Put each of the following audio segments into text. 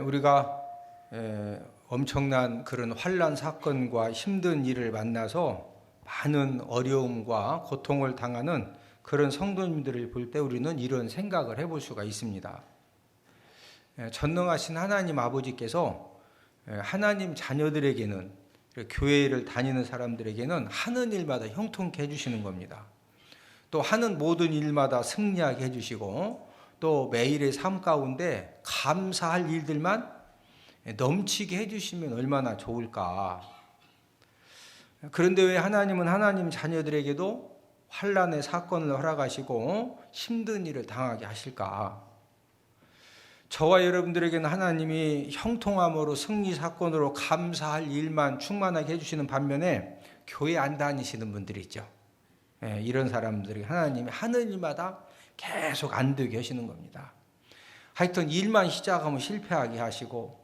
우리가 엄청난 그런 환난 사건과 힘든 일을 만나서 많은 어려움과 고통을 당하는 그런 성도님들을 볼 때 우리는 이런 생각을 해볼 수가 있습니다. 전능하신 하나님 아버지께서 하나님 자녀들에게는, 교회를 다니는 사람들에게는 하는 일마다 형통케 해주시는 겁니다. 또 하는 모든 일마다 승리하게 해주시고, 또 매일의 삶 가운데 감사할 일들만 넘치게 해주시면 얼마나 좋을까. 그런데 왜 하나님은 하나님 자녀들에게도 환난의 사건을 허락하시고 힘든 일을 당하게 하실까? 저와 여러분들에게는 하나님이 형통함으로 승리 사건으로 감사할 일만 충만하게 해주시는 반면에 교회 안 다니시는 분들이 있죠. 이런 사람들이 하나님이 하는 일마다 계속 안 되게 하시는 겁니다. 하여튼 일만 시작하면 실패하게 하시고,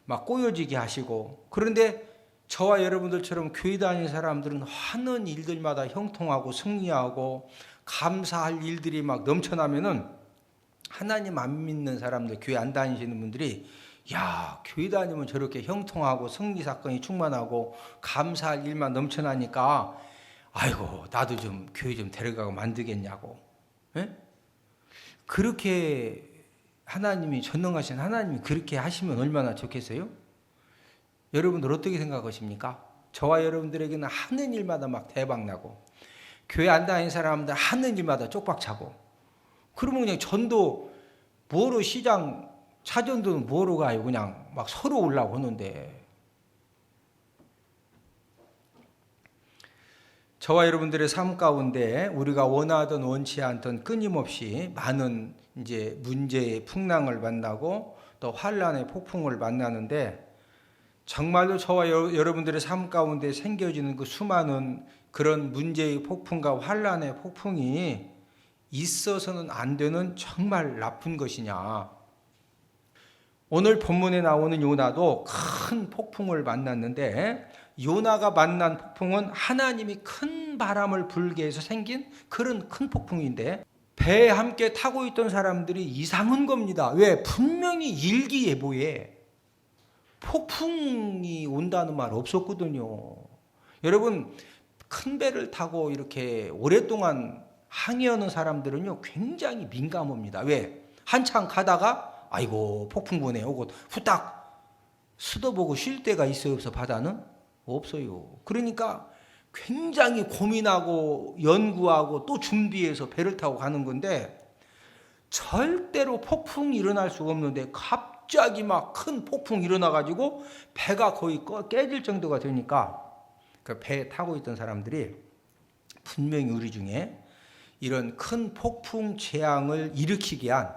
막 꼬여지게 하시고, 그런데 저와 여러분들처럼 교회 다니는 사람들은 하는 일들마다 형통하고 승리하고 감사할 일들이 막 넘쳐나면은 하나님 안 믿는 사람들, 교회 안 다니시는 분들이 야, 교회 다니면 저렇게 형통하고 승리 사건이 충만하고 감사할 일만 넘쳐나니까 아이고 나도 좀 교회 좀 데려가고 만들겠냐고. 그렇게 하나님이 전능하신 하나님이 그렇게 하시면 얼마나 좋겠어요? 여러분들 어떻게 생각하십니까? 저와 여러분들에게는 하는 일마다 막 대박나고 교회 안 다니는 사람들 하는 일마다 쪽박차고, 그러면 그냥 전도 뭐로 시장 차전도는 뭐로 가요? 그냥 막 서로 오려고 하는데. 저와 여러분들의 삶 가운데 우리가 원하던 원치 않던 끊임없이 많은 이제 문제의 풍랑을 만나고 또 환란의 폭풍을 만나는데, 정말로 저와 여러분들의 삶 가운데 생겨지는 그 수많은 그런 문제의 폭풍과 환란의 폭풍이 있어서는 안 되는 정말 나쁜 것이냐? 오늘 본문에 나오는 요나도 큰 폭풍을 만났는데, 요나가 만난 폭풍은 하나님이 큰 바람을 불게 해서 생긴 그런 큰 폭풍인데, 배에 함께 타고 있던 사람들이 이상한 겁니다. 왜? 분명히 일기예보에 폭풍이 온다는 말 없었거든요. 여러분, 큰 배를 타고 이렇게 오랫동안 항해하는 사람들은요 굉장히 민감합니다. 왜? 한참 가다가 아이고 폭풍 부네 오고 후딱 수도보고 쉴 데가 있어요, 없어? 바다는 없어요. 그러니까 굉장히 고민하고 연구하고 또 준비해서 배를 타고 가는 건데, 절대로 폭풍이 일어날 수가 없는데 갑자기 막 큰 폭풍이 일어나가지고 배가 거의 깨질 정도가 되니까 그 배에 타고 있던 사람들이 분명히 우리 중에 이런 큰 폭풍 재앙을 일으키게 한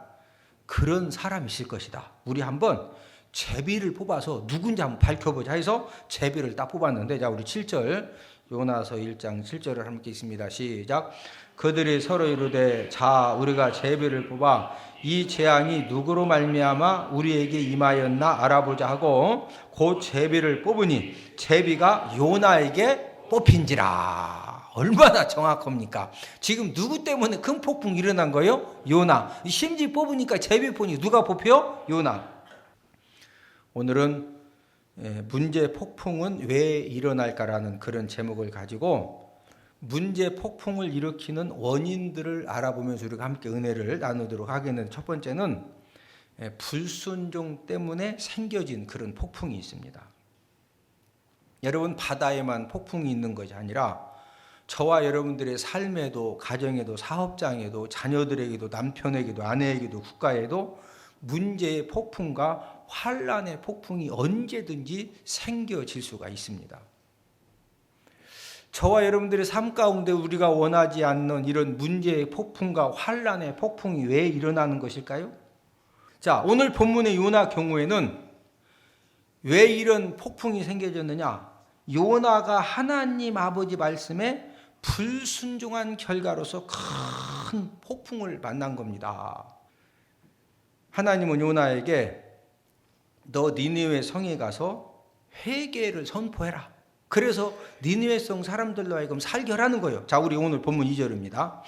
그런 사람이 있을 것이다. 우리 한번 제비를 뽑아서 누군지 한번 밝혀보자 해서 제비를 딱 뽑았는데, 자 우리 7절 요나서 1장 7절을 함께 읽습니다. 시작. 그들이 서로 이르되 자 우리가 제비를 뽑아 이 재앙이 누구로 말미암아 우리에게 임하였나 알아보자 하고 곧 제비를 뽑으니 제비가 요나에게 뽑힌지라. 얼마나 정확합니까? 지금 누구 때문에 큰 폭풍이 일어난 거예요? 요나. 심지어 뽑으니까 제비 보니 누가 뽑혀? 요나. 오늘은 문제 폭풍은 왜 일어날까라는 그런 제목을 가지고 문제 폭풍을 일으키는 원인들을 알아보면서 우리가 함께 은혜를 나누도록 하겠는데, 첫 번째는 불순종 때문에 생겨진 그런 폭풍이 있습니다. 여러분, 바다에만 폭풍이 있는 것이 아니라 저와 여러분들의 삶에도, 가정에도, 사업장에도, 자녀들에게도, 남편에게도, 아내에게도, 국가에도 문제의 폭풍과 환란의 폭풍이 언제든지 생겨질 수가 있습니다. 저와 여러분들의 삶 가운데 우리가 원하지 않는 이런 문제의 폭풍과 환란의 폭풍이 왜 일어나는 것일까요? 자, 오늘 본문의 요나 경우에는 왜 이런 폭풍이 생겨졌느냐? 요나가 하나님 아버지 말씀에 불순종한 결과로서 큰 폭풍을 만난 겁니다. 하나님은 요나에게 너 니느웨 성에 가서 회개를 선포해라. 그래서 니느웨 성 사람들로 하여금 살게 하라는 거예요. 자, 우리 오늘 본문 2절입니다.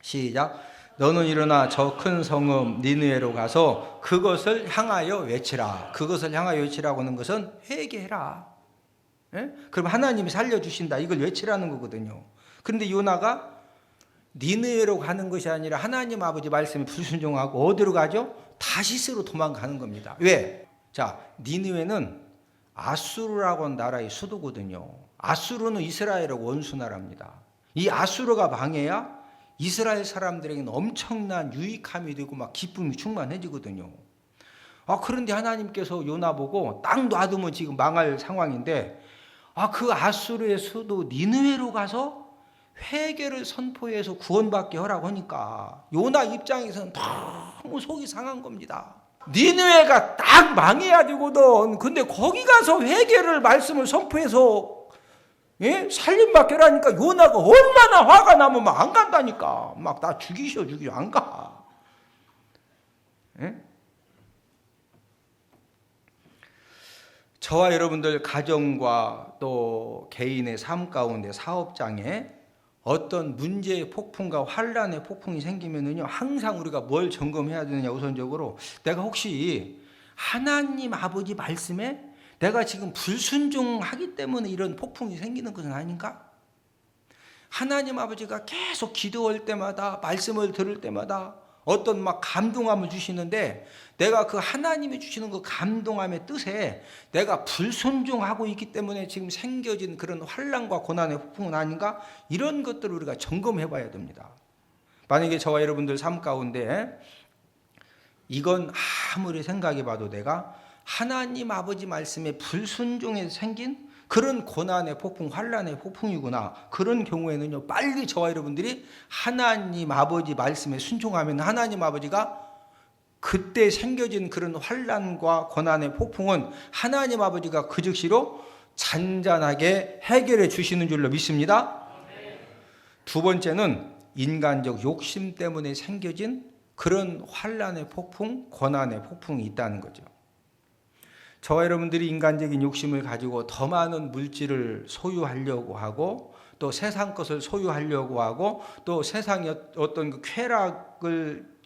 시작. 너는 일어나 저 큰 성읍 니느웨로 가서 그것을 향하여 외치라. 그것을 향하여 외치라고 하는 것은 회개해라. 예? 그럼 하나님이 살려주신다. 이걸 외치라는 거거든요. 그런데 요나가 니느웨로 가는 것이 아니라 하나님 아버지 말씀에 불순종하고 어디로 가죠? 다시스로 도망가는 겁니다. 왜? 자, 니느웨는 아수르라고 하는 나라의 수도거든요. 아수르는 이스라엘하고 원수 나라입니다. 이 아수르가 망해야 이스라엘 사람들에게는 엄청난 유익함이 되고 막 기쁨이 충만해지거든요. 그런데 하나님께서 요나 보고 딱 놔두면 지금 망할 상황인데 그 아수르의 수도 니느웨로 가서 회개를 선포해서 구원받게 하라고 하니까 요나 입장에서는 너무 속이 상한 겁니다. 니느웨가 딱 망해야 되거든. 근데 거기 가서 회개를 말씀을 선포해서 살림받게 하니까 요나가 얼마나 화가 나면 막 안 간다니까. 막 나 죽이셔 안 가. 저와 여러분들 가정과 또 개인의 삶 가운데 사업장에 어떤 문제의 폭풍과 환란의 폭풍이 생기면은요, 항상 우리가 뭘 점검해야 되느냐, 우선적으로 내가 혹시 하나님 아버지 말씀에 내가 지금 불순종하기 때문에 이런 폭풍이 생기는 것은 아닌가? 하나님 아버지가 계속 기도할 때마다 말씀을 들을 때마다 어떤 막 감동함을 주시는데 내가 그 하나님이 주시는 그 감동함의 뜻에 내가 불순종하고 있기 때문에 지금 생겨진 그런 환난과 고난의 폭풍은 아닌가? 이런 것들을 우리가 점검해 봐야 됩니다. 만약에 저와 여러분들 삶 가운데 이건 아무리 생각해 봐도 내가 하나님 아버지 말씀에 불순종해서 생긴 그런 고난의 폭풍, 환난의 폭풍이구나. 그런 경우에는요, 빨리 저와 여러분들이 하나님 아버지 말씀에 순종하면 하나님 아버지가 그때 생겨진 그런 환난과 고난의 폭풍은 하나님 아버지가 그 즉시로 잔잔하게 해결해 주시는 줄로 믿습니다. 두 번째는 인간적 욕심 때문에 생겨진 그런 환난의 폭풍, 고난의 폭풍이 있다는 거죠. 저와 여러분들이 인간적인 욕심을 가지고 더 많은 물질을 소유하려고 하고 또 세상 것을 소유하려고 하고 또 세상의 어떤 그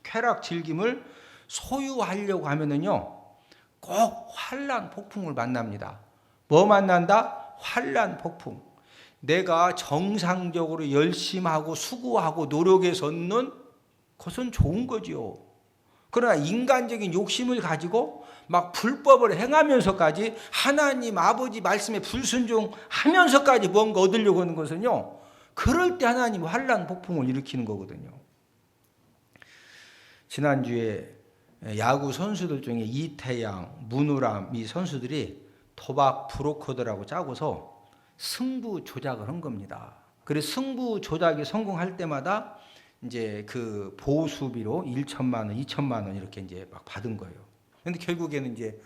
쾌락 즐김을 소유하려고 하면은요, 꼭 환난 폭풍을 만납니다. 뭐 만난다? 환난 폭풍. 내가 정상적으로 열심하고 수고하고 노력해서 얻는 그것은 좋은 거죠. 그러나 인간적인 욕심을 가지고 막 불법을 행하면서까지 하나님 아버지 말씀에 불순종하면서까지 뭔가 얻으려고 하는 것은요, 그럴 때 하나님 환난 폭풍을 일으키는 거거든요. 지난주에 야구 선수들 중에 이태양, 문우람 이 선수들이 도박 브로커들하고 짜고서 승부 조작을 한 겁니다. 그래서 승부 조작이 성공할 때마다 이제 그 보수비로 1천만 원, 2천만 원 이렇게 이제 막 받은 거예요. 근데 결국에는 이제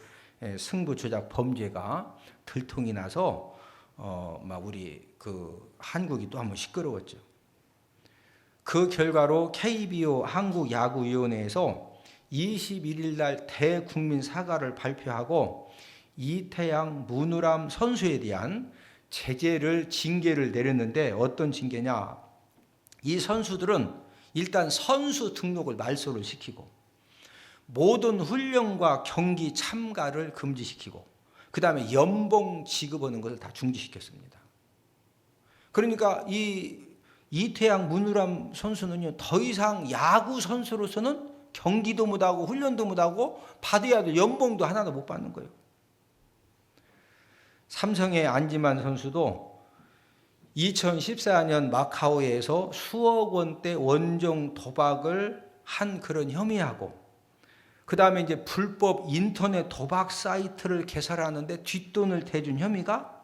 승부 조작 범죄가 들통이 나서 막 우리 그 한국이 또 한번 시끄러웠죠. 그 결과로 KBO 한국야구위원회에서 21일 날 대국민 사과를 발표하고 이태양, 문우람 선수에 대한 징계를 내렸는데 어떤 징계냐? 이 선수들은 일단 선수 등록을 말소를 시키고 모든 훈련과 경기 참가를 금지시키고 그 다음에 연봉 지급하는 것을 다 중지시켰습니다. 그러니까 이 이태양, 문우람 선수는요, 더 이상 야구 선수로서는 경기도 못하고 훈련도 못하고 받아야 될 연봉도 하나도 못 받는 거예요. 삼성의 안지만 선수도 2014년 마카오에서 수억 원대 원정 도박을 한 그런 혐의하고 그 다음에 이제 불법 인터넷 도박 사이트를 개설하는데 뒷돈을 대준 혐의가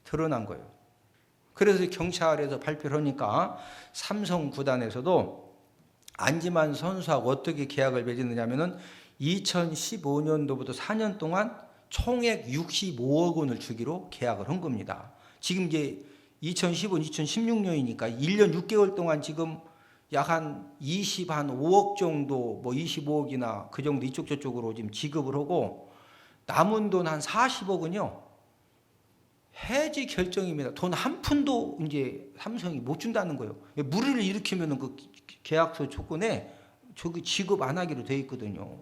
드러난 거예요. 그래서 경찰에서 발표를 하니까 삼성 구단에서도 안지만 선수하고 어떻게 계약을 맺었느냐면은 2015년도부터 4년 동안 총액 65억 원을 주기로 계약을 한 겁니다. 지금 이제 2015, 2016년이니까 1년 6개월 동안 지금 약 한 25억 정도, 뭐 25억이나 그 정도 이쪽 저쪽으로 지금 지급을 하고 남은 돈 한 40억은요, 해지 결정입니다. 돈 한 푼도 이제 삼성이 못 준다는 거예요. 무리를 일으키면 그 계약서 조건에 저기 지급 안 하기로 돼 있거든요.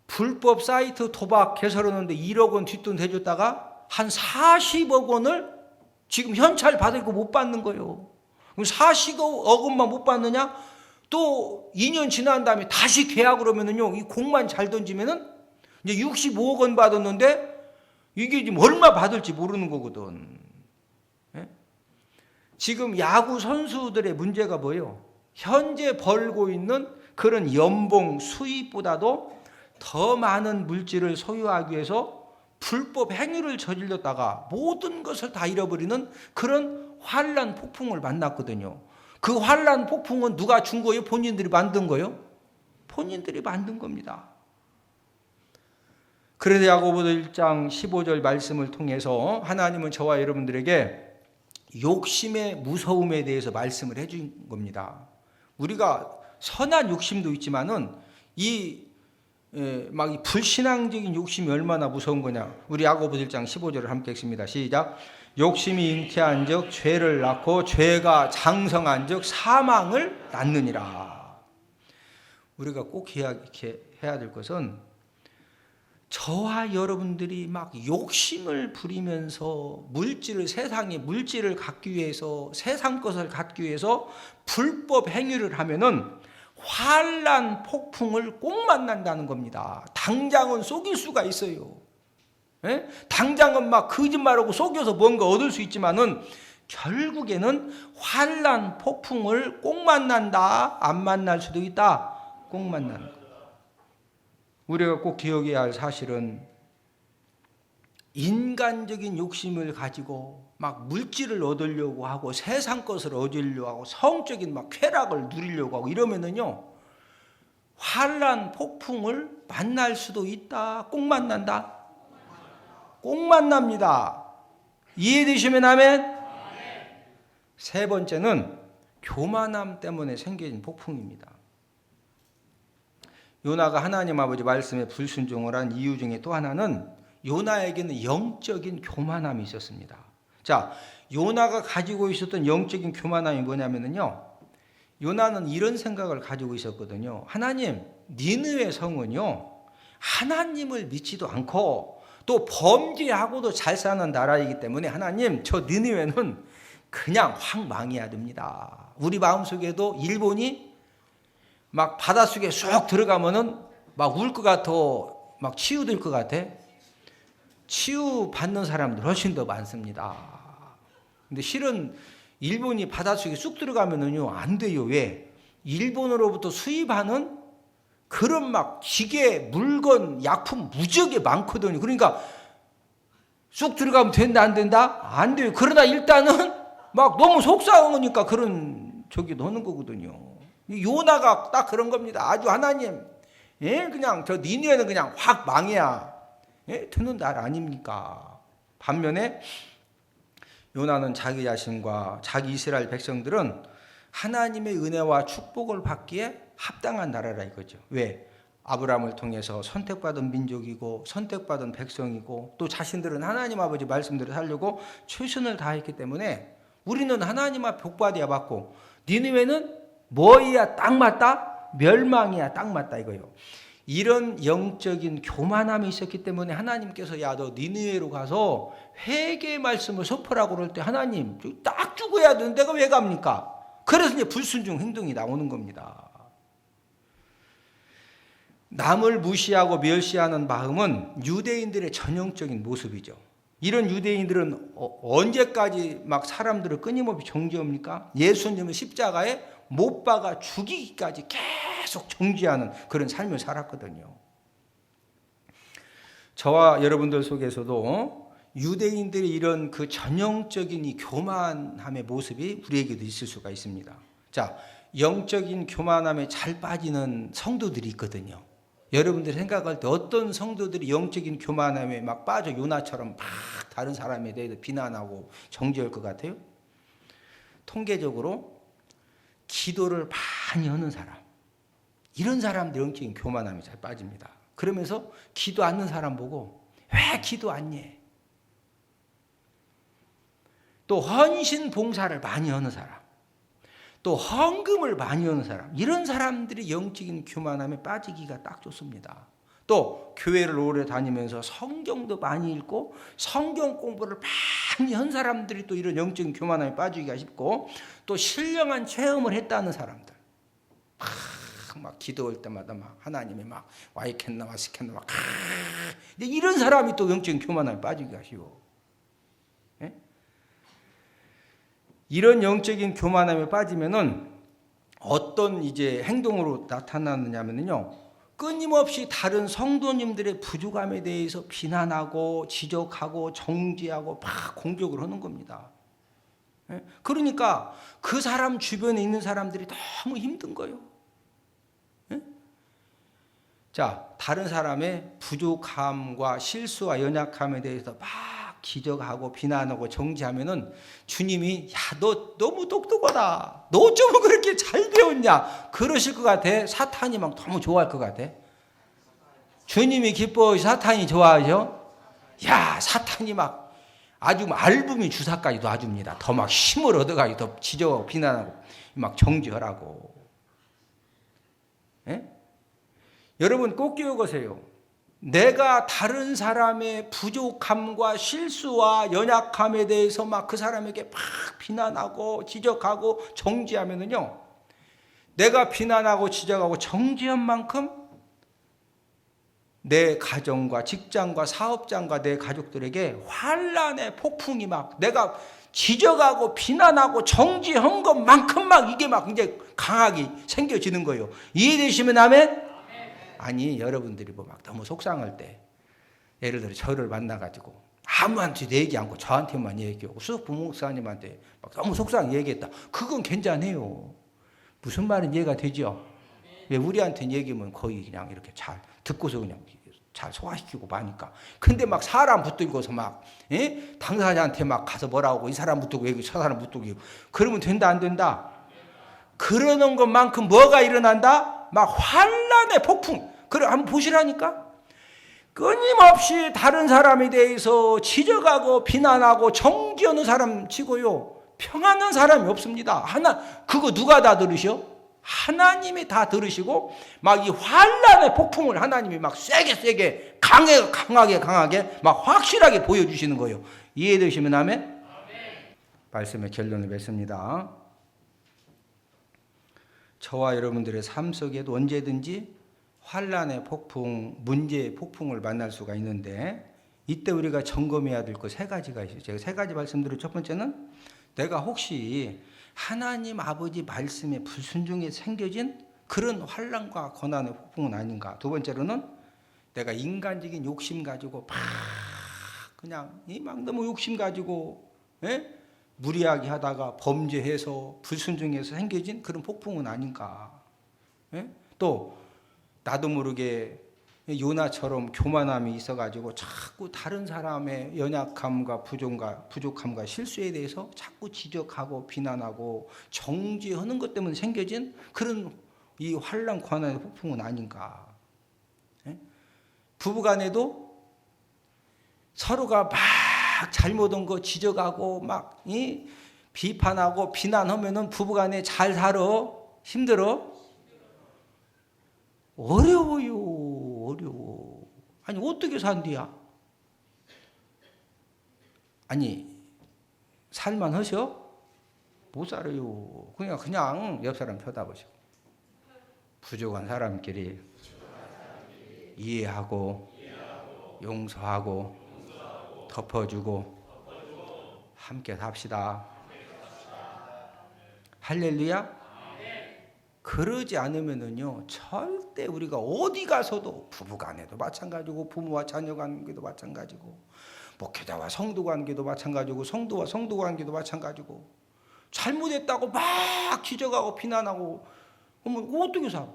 불법 사이트 도박 개설하는데 1억 원 뒷돈 대줬다가 한 40억 원을 지금 현찰 받으고 못 받는 거예요. 그럼 40억 원만 못 받느냐? 또 2년 지난 다음에 다시 계약을 하면은요, 이 공만 잘 던지면은 이제 65억 원 받았는데 이게 지금 얼마 받을지 모르는 거거든. 예? 지금 야구 선수들의 문제가 뭐예요? 현재 벌고 있는 그런 연봉 수입보다도 더 많은 물질을 소유하기 위해서 불법 행위를 저질렀다가 모든 것을 다 잃어버리는 그런 환란 폭풍을 만났거든요. 그 환란 폭풍은 누가 준 거예요? 본인들이 만든 거예요? 본인들이 만든 겁니다. 그래서 야고보서 1장 15절 말씀을 통해서 하나님은 저와 여러분들에게 욕심의 무서움에 대해서 말씀을 해준 겁니다. 우리가 선한 욕심도 있지만은 이 불신앙적인 욕심이 얼마나 무서운 거냐. 우리 야고보서 1장 15절을 함께 읽습니다. 시작. 욕심이 잉태한 즉 죄를 낳고 죄가 장성한 즉 사망을 낳느니라. 우리가 꼭 해야 될 것은 저와 여러분들이 막 욕심을 부리면서 세상의 물질을 갖기 위해서 세상 것을 갖기 위해서 불법 행위를 하면은 환란 폭풍을 꼭 만난다는 겁니다. 당장은 속일 수가 있어요. 예? 당장은 막 거짓말하고 속여서 뭔가 얻을 수 있지만은 결국에는 환란 폭풍을 꼭 만난다. 안 만날 수도 있다. 꼭 만나는 거. 우리가 꼭 기억해야 할 사실은 인간적인 욕심을 가지고 막 물질을 얻으려고 하고 세상 것을 얻으려고 하고 성적인 막 쾌락을 누리려고 하고 이러면은요 환란 폭풍을 만날 수도 있다. 꼭 만난다. 꼭 만납니다. 이해되시면 아멘. 세 번째는 교만함 때문에 생긴 폭풍입니다. 요나가 하나님 아버지 말씀에 불순종을 한 이유 중에 또 하나는 요나에게는 영적인 교만함이 있었습니다. 자, 요나가 가지고 있었던 영적인 교만함이 뭐냐면요, 요나는 이런 생각을 가지고 있었거든요. 하나님, 니느웨 성은요 하나님을 믿지도 않고 또 범죄하고도 잘 사는 나라이기 때문에 하나님, 저 니느웨는 그냥 확 망해야 됩니다. 우리 마음속에도 일본이 막 바닷속에 쏙 들어가면은 막 울 것 같아, 막 치유될 것 같아. 치유받는 사람들 훨씬 더 많습니다. 근데 실은 일본이 바닷속에 쑥 들어가면은요 안 돼요. 왜? 일본으로부터 수입하는 그런 막 기계, 물건, 약품 무지하게 많거든요. 그러니까 쑥 들어가면 된다 안 된다? 안 돼요. 그러나 일단은 막 너무 속상하니까 그런 저기 넣는 거거든요. 요나가 딱 그런 겁니다. 아주 하나님, 그냥 저 니느웨는 그냥 확 망해야 되는 나라 아닙니까? 반면에 요나는 자기 자신과 자기 이스라엘 백성들은 하나님의 은혜와 축복을 받기에 합당한 나라라 이거죠. 왜? 아브라함을 통해서 선택받은 민족이고 선택받은 백성이고 또 자신들은 하나님 아버지 말씀대로 살려고 최선을 다했기 때문에 우리는 하나님 앞에 복받아야 받고 니느웨는 뭐야 딱 맞다? 멸망이야 딱 맞다 이거요. 이런 영적인 교만함이 있었기 때문에 하나님께서 야 너 니느웨로 가서 회개의 말씀을 선포하라고 그럴 때 하나님 딱 죽어야 되는데 내가 왜 갑니까? 그래서 이제 불순종 행동이 나오는 겁니다. 남을 무시하고 멸시하는 마음은 유대인들의 전형적인 모습이죠. 이런 유대인들은 언제까지 막 사람들을 끊임없이 정죄합니까? 예수님은 십자가에 못 박아 죽이기까지 계속 정죄하는 그런 삶을 살았거든요. 저와 여러분들 속에서도 유대인들의 이런 그 전형적인 이 교만함의 모습이 우리에게도 있을 수가 있습니다. 자, 영적인 교만함에 잘 빠지는 성도들이 있거든요. 여러분들이 생각할 때 어떤 성도들이 영적인 교만함에 막 빠져 요나처럼 막 다른 사람에 대해서 비난하고 정죄할 것 같아요? 통계적으로 기도를 많이 하는 사람, 이런 사람들 영적인 교만함에 잘 빠집니다. 그러면서 기도 않는 사람 보고 왜 기도 안 해? 또 헌신 봉사를 많이 하는 사람, 또 헌금을 많이 하는 사람, 이런 사람들이 영적인 교만함에 빠지기가 딱 좋습니다. 또 교회를 오래 다니면서 성경도 많이 읽고 성경 공부를 많이 한 사람들이 또 이런 영적인 교만함에 빠지기가 쉽고, 또 신령한 체험을 했다는 사람들, 막 기도할 때마다 막 하나님이 막 와이캔나 와스캔나 막 이런 사람이 또 영적인 교만함에 빠지기가 쉬워. 예? 이런 영적인 교만함에 빠지면은 어떤 이제 행동으로 나타나느냐면요, 끊임없이 다른 성도님들의 부족함에 대해서 비난하고 지적하고 정죄하고 막 공격을 하는 겁니다. 예? 그러니까 그 사람 주변에 있는 사람들이 너무 힘든 거예요. 예? 자, 다른 사람의 부족함과 실수와 연약함에 대해서 막 지적하고 비난하고 정죄하면은 주님이, 야, 너 너무 똑똑하다, 너 어쩌면 그렇게 잘 배웠냐, 그러실 것 같아. 사탄이 막 너무 좋아할 것 같아. 주님이 기뻐, 사탄이 좋아하죠? 야, 사탄이 막 아주 알부미 주사까지 놔줍니다. 더 막 힘을 얻어가지고 더 지적하고 비난하고 막 정죄하라고. 예? 여러분 꼭 기억하세요. 내가 다른 사람의 부족함과 실수와 연약함에 대해서 막 그 사람에게 막 비난하고 지적하고 정죄하면은요, 내가 비난하고 지적하고 정죄한 만큼 내 가정과 직장과 사업장과 내 가족들에게 환란의 폭풍이 막, 내가 지적하고 비난하고 정죄한 것만큼 막 이게 막 이제 강하게 생겨지는 거예요. 이해되시면 아멘? 아니, 여러분들이 뭐 막 너무 속상할 때, 예를 들어 저를 만나가지고 아무한테도 얘기 않고 저한테만 얘기하고 수석 부목사님한테 막 너무 속상해 얘기했다. 그건 괜찮아요. 무슨 말은 이해가 되죠? 왜 우리한테는 얘기하면 거의 그냥 이렇게 잘 듣고서 그냥 잘 소화시키고 마니까. 근데 막 사람 붙들고서 막, 예? 당사자한테 막 가서 뭐라고, 이 사람 붙들고 얘기, 저 사람 붙들고 얘기. 그러면 된다 안 된다? 그러는 것만큼 뭐가 일어난다? 막 환란의 폭풍. 그래, 한번 보시라니까. 끊임없이 다른 사람에 대해서 지적하고 비난하고 정죄하는 사람 치고요, 평안한 사람이 없습니다. 그거 누가 다 들으셔? 하나님이 다 들으시고 막 이 환란의 폭풍을 하나님이 막 세게 강하게 막 확실하게 보여주시는 거예요. 이해되시면 아멘? 말씀의 결론을 맺습니다. 저와 여러분들의 삶 속에도 언제든지 환란의 폭풍, 문제의 폭풍을 만날 수가 있는데, 이때 우리가 점검해야 될 것 세 가지가 있어요. 제가 세 가지 말씀드린 첫 번째는, 내가 혹시 하나님 아버지 말씀에 불순종에 생겨진 그런 환란과 고난의 폭풍은 아닌가. 두 번째로는, 내가 인간적인 욕심 가지고 막 그냥 막 너무 욕심 가지고, 예? 무리하게 하다가 범죄해서 불순종해서 생겨진 그런 폭풍은 아닌가. 예? 또 나도 모르게 요나처럼 교만함이 있어가지고 자꾸 다른 사람의 연약함과 부족함과 실수에 대해서 자꾸 지적하고 비난하고 정죄하는 것 때문에 생겨진 그런 이 환란 고난의 폭풍은 아닌가. 예? 부부간에도 서로가 막 잘못한 거 지적하고 막 비판하고 비난하면은 부부간에 잘 살아? 힘들어? 어려워요. 아니, 어떻게 산디야? 아니, 살만 하셔? 못 살아요. 그냥 옆 사람 쳐다보시고, 부족한 사람끼리 이해하고 용서하고 덮어주고 함께 삽시다. 할렐루야. 그러지 않으면은요, 절대 우리가 어디 가서도, 부부간에도 마찬가지고, 부모와 자녀 관계도 마찬가지고, 목회자와 성도 관계도 마찬가지고, 성도와 성도 관계도 마찬가지고, 잘못했다고 막 지적하고 비난하고 그러면 어떻게 살아?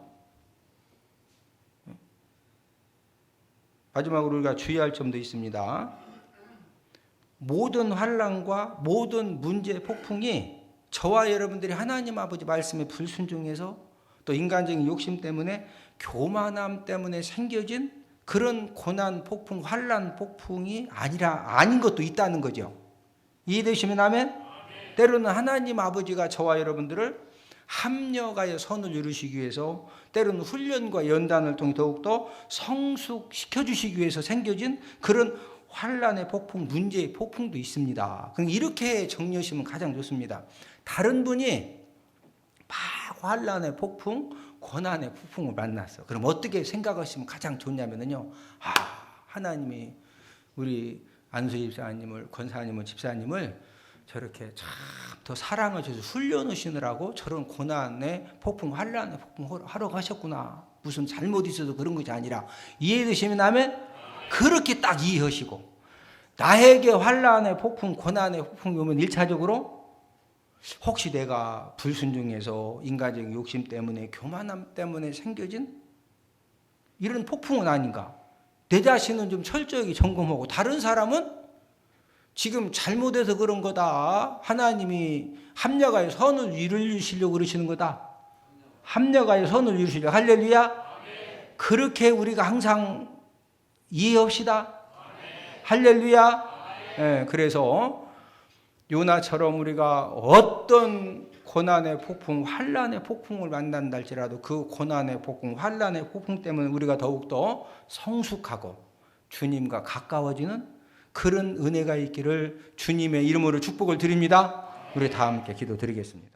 마지막으로 우리가 주의할 점도 있습니다. 모든 환난과 모든 문제 폭풍이 저와 여러분들이 하나님 아버지 말씀에 불순종해서 또 인간적인 욕심 때문에 교만함 때문에 생겨진 그런 고난 폭풍, 환난 폭풍이 아닌 것도 있다는 거죠. 이해되시면 아멘? 때로는 하나님 아버지가 저와 여러분들을 합력하여 선을 이루시기 위해서 때로는 훈련과 연단을 통해 더욱더 성숙시켜 주시기 위해서 생겨진 그런 환란의 폭풍, 문제의 폭풍도 있습니다. 이렇게 정리하시면 가장 좋습니다. 다른 분이 막 환란의 폭풍, 고난의 폭풍을 만났어. 그럼 어떻게 생각하시면 가장 좋냐면요. 하나님이 우리 안수 집사님을, 권사님을, 집사님을 저렇게 참 더 사랑을 줘서 훈련하시느라고 저런 고난의 폭풍, 환란의 폭풍 하러 가셨구나. 무슨 잘못 있어서 그런 것이 아니라 이해되시면 하면 그렇게 딱 이해하시고, 나에게 환란의 폭풍, 고난의 폭풍이 오면 1차적으로 혹시 내가 불순종해서 인간적인 욕심 때문에, 교만함 때문에 생겨진 이런 폭풍은 아닌가? 내 자신은 좀 철저하게 점검하고, 다른 사람은 지금 잘못해서 그런 거다. 하나님이 합력하여 선을 이루시려고 그러시는 거다. 합력하여 선을 이루시려고. 할렐루야. 그렇게 우리가 항상 이해합시다. 할렐루야. 네, 그래서 요나처럼 우리가 어떤 고난의 폭풍, 환란의 폭풍을 만난다 할지라도 그 고난의 폭풍, 환란의 폭풍 때문에 우리가 더욱더 성숙하고 주님과 가까워지는 그런 은혜가 있기를 주님의 이름으로 축복을 드립니다. 우리 다 함께 기도드리겠습니다.